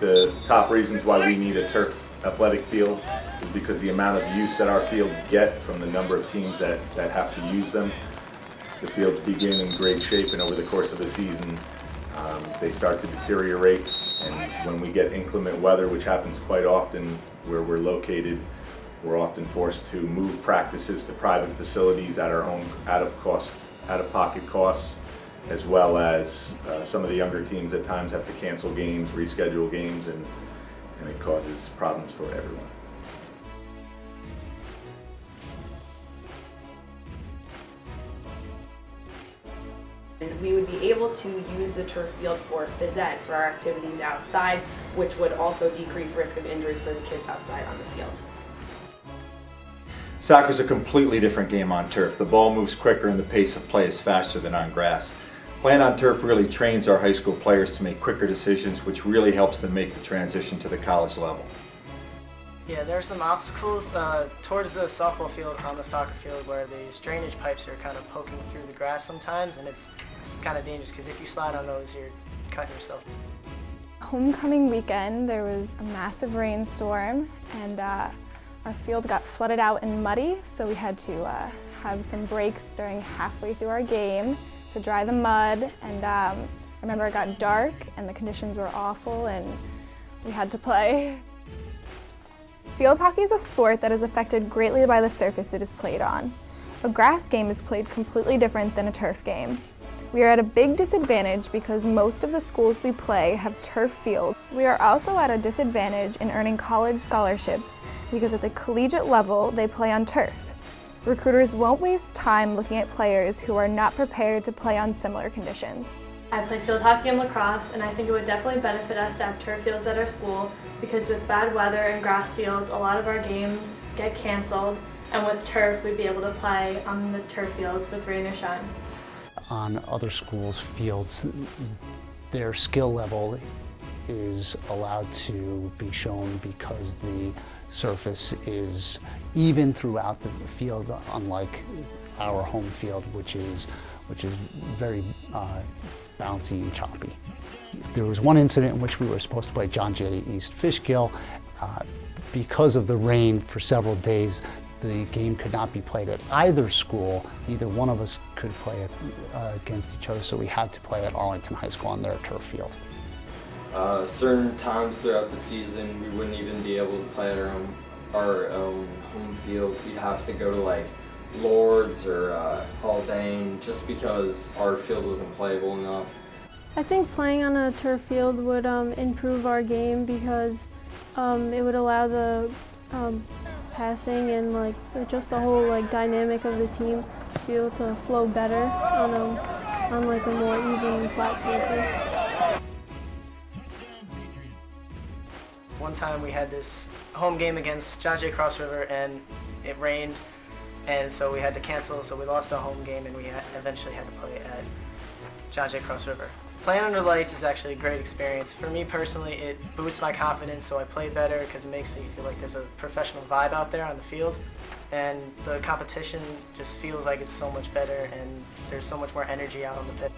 The top reasons why we need a turf athletic field is because the amount of use that our fields get from the number of teams that have to use them. The fields begin in great shape, and over the course of a season they start to deteriorate, and when we get inclement weather, which happens quite often where we're located, we're often forced to move practices to private facilities at our own out-of-pocket costs, as well as some of the younger teams at times have to cancel games, reschedule games, and it causes problems for everyone. We would be able to use the turf field for phys ed, for our activities outside, which would also decrease risk of injury for the kids outside on the field. Soccer's a completely different game on turf. The ball moves quicker and the pace of play is faster than on grass. Playing on turf really trains our high school players to make quicker decisions, which really helps them make the transition to the college level. Yeah, there are some obstacles towards the softball field on the soccer field where these drainage pipes are kind of poking through the grass sometimes, and it's kind of dangerous because if you slide on those, you're cutting yourself. Homecoming weekend, there was a massive rainstorm, and our field got flooded out and muddy, so we had to have some breaks during halfway through our game to dry the mud. And I remember it got dark and the conditions were awful, and we had to play. Field hockey is a sport that is affected greatly by the surface it is played on. A grass game is played completely different than a turf game. We are at a big disadvantage because most of the schools we play have turf fields. We are also at a disadvantage in earning college scholarships because at the collegiate level they play on turf. Recruiters won't waste time looking at players who are not prepared to play on similar conditions. I play field hockey and lacrosse, and I think it would definitely benefit us to have turf fields at our school because with bad weather and grass fields, a lot of our games get canceled, and with turf, we'd be able to play on the turf fields with rain or shine. On other schools' fields, their skill level is allowed to be shown because the surface is even throughout the field, unlike our home field, which is very bouncy and choppy. There was one incident in which we were supposed to play John Jay East Fishkill. Because of the rain for several days, the game could not be played at either school. Neither one of us could play it against each other, so we had to play at Arlington High School on their turf field. Certain times throughout the season, we wouldn't even be able to play at our own home field. We'd have to go to like Lourdes or Haldane just because our field wasn't playable enough. I think playing on a turf field would improve our game because it would allow the passing and like just the whole like dynamic of the team to be able to flow better on like a more even flat surface. One time we had this home game against John Jay Cross River and it rained, and so we had to cancel, so we lost our home game and we eventually had to play at John Jay Cross River. Playing under lights is actually a great experience. For me personally, it boosts my confidence, so I play better because it makes me feel like there's a professional vibe out there on the field, and the competition just feels like it's so much better and there's so much more energy out on the pitch.